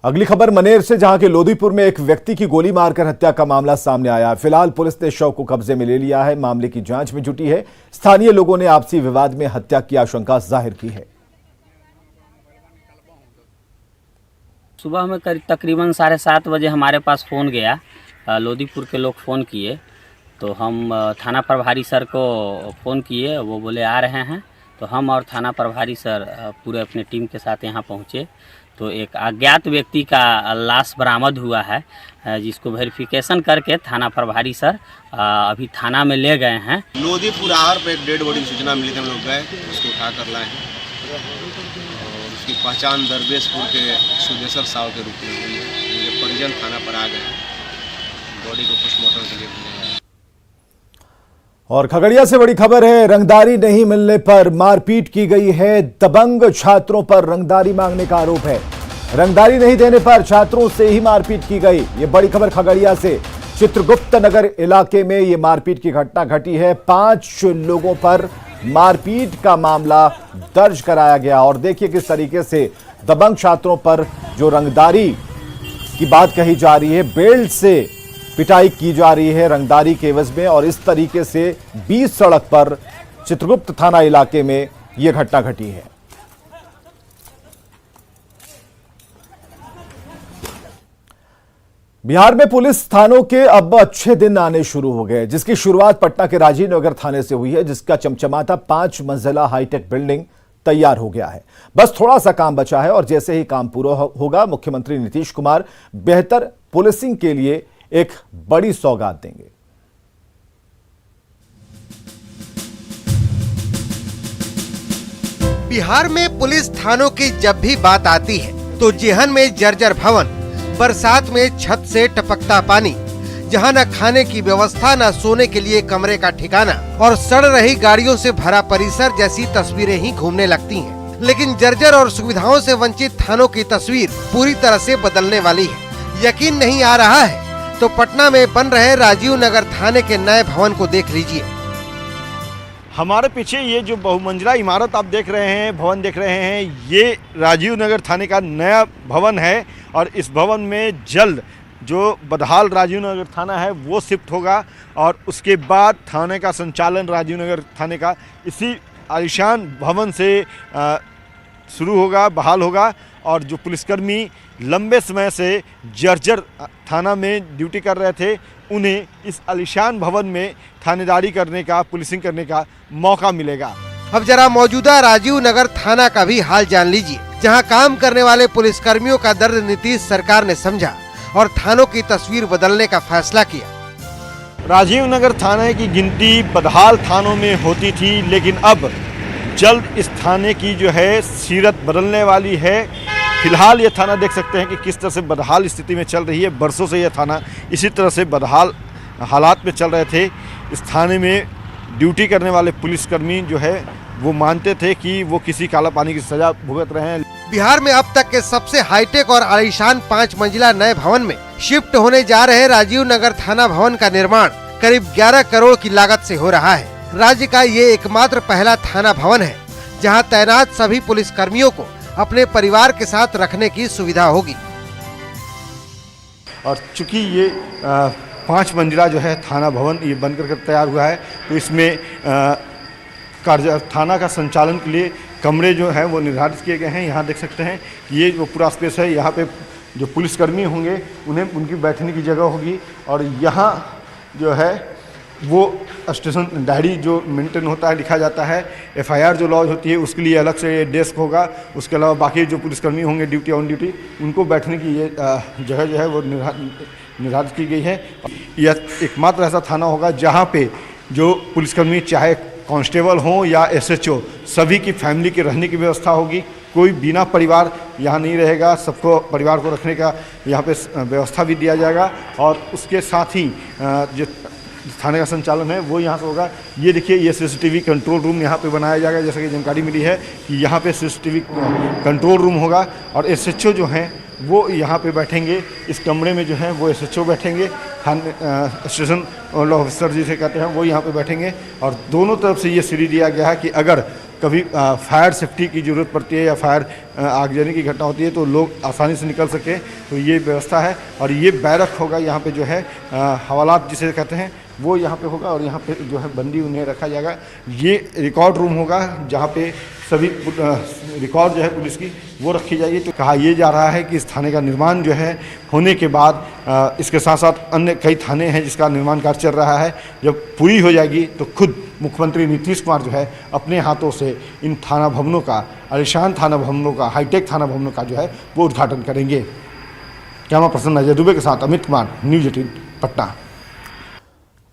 अगली खबर मनेर से, जहां के लोदीपुर में एक व्यक्ति की गोली मारकर हत्या का मामला सामने आया है। फिलहाल पुलिस ने शव को कब्जे में ले लिया है, मामले की जांच में जुटी है। स्थानीय लोगों ने आपसी विवाद में हत्या की आशंका जाहिर की है। सुबह में तकरीबन 7:30 बजे हमारे पास फ़ोन गया, लोदीपुर के लोग फ़ोन किए तो हम थाना प्रभारी सर को फ़ोन किए, वो बोले आ रहे हैं। तो हम और थाना प्रभारी सर पूरे अपने टीम के साथ यहाँ पहुँचे तो एक अज्ञात व्यक्ति का लाश बरामद हुआ है, जिसको वेरिफिकेशन करके थाना प्रभारी सर अभी थाना में ले गए हैं। लोदीपुर आहार पे एक डेड बॉडी की सूचना मिली थी, हम लोग गए उसको उठा कर लाए हैं और उसकी पहचान दरवेशपुर के सुदेश्वर साहु के रूप में हुई है। उनके परिजन थाना पर आ गए, बॉडी को पोस्टमार्टम के लिए भेजा गया। और खगड़िया से बड़ी खबर है, रंगदारी नहीं मिलने पर मारपीट की गई है। दबंग छात्रों पर रंगदारी मांगने का आरोप है। रंगदारी नहीं देने पर छात्रों से ही मारपीट की गई। ये बड़ी खबर खगड़िया से, चित्रगुप्त नगर इलाके में ये मारपीट की घटना घटी है। 5 लोगों पर मारपीट का मामला दर्ज कराया गया और देखिए किस तरीके से दबंग छात्रों पर जो रंगदारी की बात कही जा रही है, बेल्ट से पिटाई की जा रही है रंगदारी के एवज में। और इस तरीके से 20 सड़क पर चित्रगुप्त थाना इलाके में यह घटना घटी है। बिहार में पुलिस थानों के अब अच्छे दिन आने शुरू हो गए, जिसकी शुरुआत पटना के राजीव नगर थाने से हुई है, जिसका चमचमाता 5 मंजिला हाईटेक बिल्डिंग तैयार हो गया है। बस थोड़ा सा काम बचा है और जैसे ही काम पूरा होगा, मुख्यमंत्री नीतीश कुमार बेहतर पुलिसिंग के लिए एक बड़ी सौगात देंगे। बिहार में पुलिस थानों की जब भी बात आती है तो जेहन में जर्जर भवन, बरसात में छत से टपकता पानी, जहां न खाने की व्यवस्था, न सोने के लिए कमरे का ठिकाना और सड़ रही गाड़ियों से भरा परिसर जैसी तस्वीरें ही घूमने लगती हैं। लेकिन जर्जर और सुविधाओं से वंचित थानों की तस्वीर पूरी तरह से बदलने वाली है। यकीन नहीं आ रहा है तो पटना में बन रहे राजीव नगर थाने के नए भवन को देख लीजिए। हमारे पीछे ये जो बहुमंजिला इमारत आप देख रहे हैं, भवन देख रहे हैं, ये राजीव नगर थाने का नया भवन है और इस भवन में जल्द जो बदहाल राजीव नगर थाना है वो शिफ्ट होगा और उसके बाद थाने का संचालन राजीव नगर थाने का इसी आलीशान भवन से शुरू होगा, बहाल होगा। और जो पुलिसकर्मी लंबे समय से जर्जर थाना में ड्यूटी कर रहे थे, उन्हें इस आलीशान भवन में थानेदारी करने का, पुलिसिंग करने का मौका मिलेगा। अब जरा मौजूदा राजीव नगर थाना का भी हाल जान लीजिए, जहां काम करने वाले पुलिसकर्मियों का दर्द नीतीश सरकार ने समझा और थानों की तस्वीर बदलने का फैसला किया। राजीव नगर थाने की गिनती बदहाल थानों में होती थी, लेकिन अब जल्द इस थाने की जो है सीरत बदलने वाली है। फिलहाल ये थाना देख सकते हैं कि किस तरह से बदहाल स्थिति में चल रही है। बरसों से यह थाना इसी तरह से बदहाल हालात में चल रहे थे। इस थाने में ड्यूटी करने वाले पुलिसकर्मी जो है वो मानते थे कि वो किसी काला पानी की सजा भुगत रहे हैं। बिहार में अब तक के सबसे हाईटेक और आलीशान 5 मंजिला नए भवन में शिफ्ट होने जा रहे राजीव नगर थाना भवन का निर्माण करीब 11 करोड़ की लागत से हो रहा है। राज्य का ये एकमात्र पहला थाना भवन है जहां तैनात सभी पुलिसकर्मियों को अपने परिवार के साथ रखने की सुविधा होगी। और चूंकि ये 5 मंजिला जो है थाना भवन ये बनकर तैयार हुआ है, तो इसमें थाना का संचालन के लिए कमरे जो हैं वो निर्धारित किए गए हैं। यहाँ देख सकते हैं ये जो पूरा स्पेस है, यहाँ पे जो पुलिसकर्मी होंगे उन्हें उनकी बैठने की जगह होगी और यहाँ जो है वो स्टेशन डायरी जो मेंटेन होता है, लिखा जाता है। FIR जो लॉज होती है उसके लिए अलग से डेस्क होगा। उसके अलावा बाकी जो पुलिसकर्मी होंगे ड्यूटी ऑन ड्यूटी, उनको बैठने की ये जगह जो है वो निर्धारित की गई है। यह एकमात्र ऐसा थाना होगा जहाँ पे जो पुलिसकर्मी चाहे कांस्टेबल हों या SHO, सभी की फैमिली के रहने की व्यवस्था होगी। कोई बिना परिवार यहाँ नहीं रहेगा, सबको परिवार को रखने का यहाँ पे व्यवस्था भी दिया जाएगा। और उसके साथ ही जो थाने का संचालन है वो यहाँ से होगा। ये देखिए, ये CCTV कंट्रोल रूम यहाँ पे बनाया जाएगा। जैसा कि जानकारी मिली है कि यहाँ पे CCTV कंट्रोल रूम होगा और SHO जो हैं वो यहाँ पे बैठेंगे। इस कमरे में जो है वो SHO बैठेंगे, थाने स्टेशन ऑफिसर जिसे कहते हैं वो यहाँ पे बैठेंगे। और दोनों तरफ से ये सीढ़ी दिया गया है कि अगर कभी फायर सेफ्टी की ज़रूरत पड़ती है या फायर आगजनी की घटना होती है तो लोग आसानी से निकल सके, तो ये व्यवस्था है। और ये बैरक होगा यहाँ पे जो है हवालात जिसे कहते हैं वो यहाँ पे होगा, और यहाँ पे जो है बंदी उन्हें रखा जाएगा। ये रिकॉर्ड रूम होगा जहाँ पे सभी रिकॉर्ड जो है पुलिस की वो रखी जाएगी। तो कहा यह जा रहा है कि इस थाने का निर्माण जो है होने के बाद इसके साथ साथ अन्य कई थाने हैं जिसका निर्माण कार्य चल रहा है। जब पूरी हो जाएगी तो खुद मुख्यमंत्री नीतीश कुमार जो है अपने हाथों से इन थाना भवनों का, आलिशान थाना भवनों का, हाईटेक थाना भवनों का जो है वो उद्घाटन करेंगे। कैमरा पर्सन अजय दुबे के साथ अमित कुमार, न्यूज़ 18 पटना।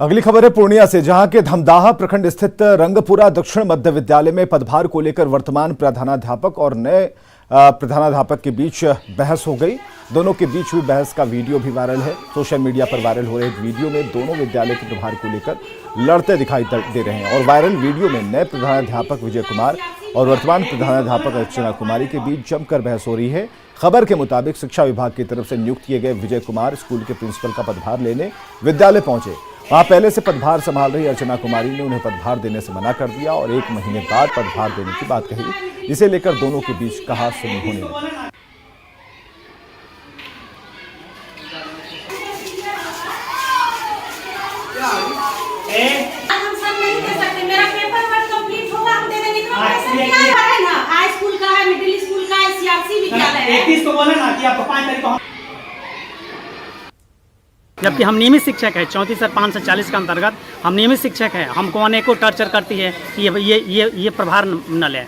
अगली खबर है पूर्णिया से, जहां के धमदाहा प्रखंड स्थित रंगपुरा दक्षिण मध्य विद्यालय में पदभार को लेकर वर्तमान प्रधानाध्यापक और नए प्रधानाध्यापक के बीच बहस हो गई। दोनों के बीच हुई बहस का वीडियो भी वायरल है। सोशल मीडिया पर वायरल हो रहे वीडियो में दोनों विद्यालय के प्रभार को लेकर लड़ते दिखाई दे रहे हैं। और वायरल वीडियो में नए प्रधानाध्यापक विजय कुमार और वर्तमान प्रधानाध्यापक अर्चना कुमारी के बीच जमकर बहस हो रही है। खबर के मुताबिक शिक्षा विभाग की तरफ से नियुक्त किए गए विजय कुमार स्कूल के प्रिंसिपल का पदभार लेने विद्यालय पहुंचे। वहां पहले से पदभार संभाल रही अर्चना कुमारी ने उन्हें पदभार देने से मना कर दिया और 1 महीने बाद पदभार देने की बात कही, जिसे लेकर दोनों के बीच कहासुनी होने लगी। हम सब नहीं दे सकते, मेरा पेपर वर्क कंप्लीट होगा, हम दे देंगे। इतना पैसा क्या है ना, हाई स्कूल का है, मिडिल स्कूल का है, सीआरसी विद्यालय है। 31 को बोला ना कि आपको 5 तारीख को, जबकि हम नियमित शिक्षक है 34 से 540 के अंतर्गत हम नियमित शिक्षक है। हमको अनेकों टर्चर करती है कि ये प्रभार न ले,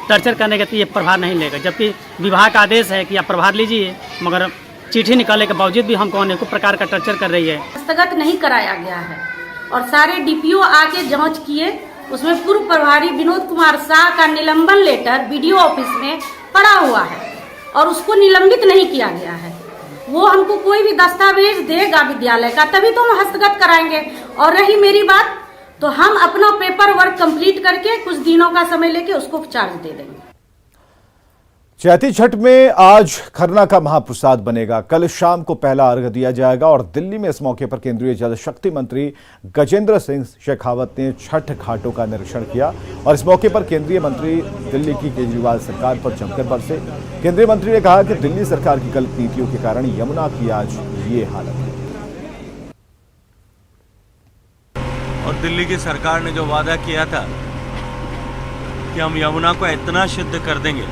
टर्चर करने के ये प्रभार नहीं लेगा, जबकि विभाग का आदेश है कि आप प्रभार लीजिए, मगर चिट्ठी निकालने के बावजूद भी हमको अनेकों प्रकार का टर्चर कर रही है। हस्तगत नहीं कराया गया है और सारे डीपीओ आके जांच किए, उसमें पूर्व प्रभारी विनोद कुमार शाह का निलंबन लेटर बीडीओ ऑफिस में पड़ा हुआ है और उसको निलंबित नहीं किया गया है। वो हमको कोई भी दस्तावेज देगा विद्यालय का तभी तो हम हस्तगत कराएंगे। और रही मेरी बात, तो हम अपना पेपर वर्क कंप्लीट करके कुछ दिनों का समय लेके उसको चार्ज दे देंगे। चैती छठ में आज खरना का महाप्रसाद बनेगा। कल शाम को पहला अर्घ्य दिया जाएगा और दिल्ली में इस मौके पर केंद्रीय जल शक्ति मंत्री गजेंद्र सिंह शेखावत ने छठ घाटों का निरीक्षण किया और इस मौके पर केंद्रीय मंत्री दिल्ली की केजरीवाल सरकार पर जमकर बरसे। केंद्रीय मंत्री ने कहा कि दिल्ली सरकार की गलत नीतियों के कारण यमुना की आज ये हालत है। और दिल्ली की सरकार ने जो वादा किया था कि हम यमुना को इतना शुद्ध कर देंगे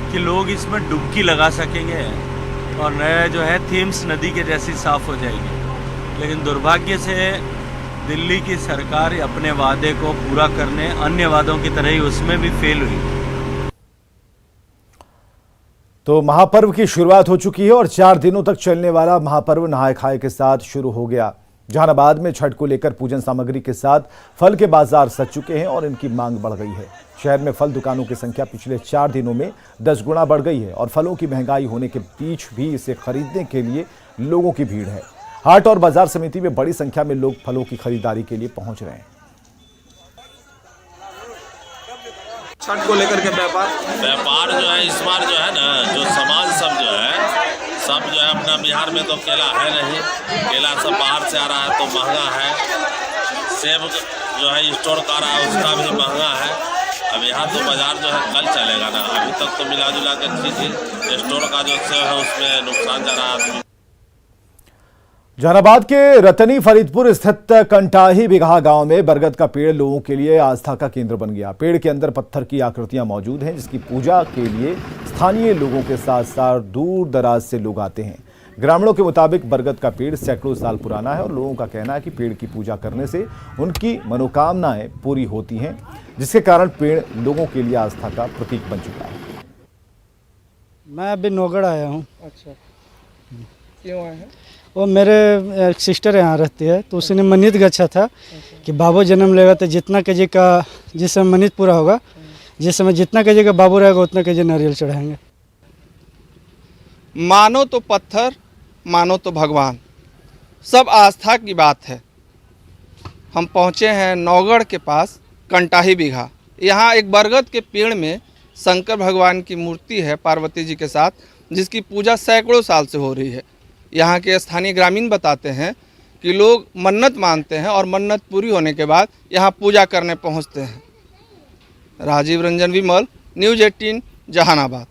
कि लोग इसमें डुबकी लगा सकेंगे और नया जो है थेम्स नदी के जैसी साफ हो जाएगी, लेकिन दुर्भाग्य से दिल्ली की सरकार अपने वादे को पूरा करने अन्य वादों की तरह ही उसमें भी फेल हुई। तो महापर्व की शुरुआत हो चुकी है और 4 दिनों तक चलने वाला महापर्व नहाय खाए के साथ शुरू हो गया। जहानाबाद में छठ को लेकर पूजन सामग्री के साथ फल के बाजार सज चुके हैं और इनकी मांग बढ़ गई है। शहर में फल दुकानों की संख्या पिछले 4 दिनों में 10 गुना बढ़ गई है और फलों की महंगाई होने के बीच भी इसे खरीदने के लिए लोगों की भीड़ है। हाट और बाजार समिति में बड़ी संख्या में लोग फलों की खरीदारी के लिए पहुंच रहे हैं। छठ को लेकर के व्यापार जो है इस बार जो है ना, जो सामान सब जो है अपना बिहार में तो केला है नहीं, केला सब बाहर से आ रहा है तो महंगा है। सेब जो है स्टोर का रहा है उसका भी महंगा है। अब यहाँ तो बाजार जो है कल चलेगा ना, अभी तक तो मिला जुला के ठीक है। स्टोर का जो सेब है उसमें नुकसान जा रहा है। जहानाबाद के रतनी फरीदपुर स्थित कंटाही बिगहा गांव में बरगद का पेड़ लोगों के लिए आस्था का केंद्र बन गया। पेड़ के अंदर पत्थर की आकृतियां मौजूद हैं जिसकी पूजा के लिए स्थानीय लोगों के साथ साथ दूर दराज से लोग आते हैं। ग्रामीणों के मुताबिक बरगद का पेड़ सैकड़ों साल पुराना है और लोगों का कहना है कि पेड़ की पूजा करने से उनकी मनोकामनाएं पूरी होती हैं, जिसके कारण पेड़ लोगों के लिए आस्था का प्रतीक बन चुका है। मैं अभी नौगढ़ आया हूँ। अच्छा, क्यों आए हैं? वो मेरे एक सिस्टर यहाँ रहती है तो उसने मन्नत गच्छा था कि बाबू जन्म लेगा तो जितना केजी का जिस समय मन्नत पूरा होगा, जिस समय जितना केजी का बाबू रहेगा उतना केजी नारियल चढ़ाएंगे। मानो तो पत्थर, मानो तो भगवान, सब आस्था की बात है। हम पहुँचे हैं नौगढ़ के पास कंटाही बिगहा। यहाँ एक बरगद के पेड़ में शंकर भगवान की मूर्ति है पार्वती जी के साथ, जिसकी पूजा सैकड़ों साल से हो रही है। यहाँ के स्थानीय ग्रामीण बताते हैं कि लोग मन्नत मानते हैं और मन्नत पूरी होने के बाद यहाँ पूजा करने पहुँचते हैं। राजीव रंजन विमल, न्यूज़ 18 जहानाबाद।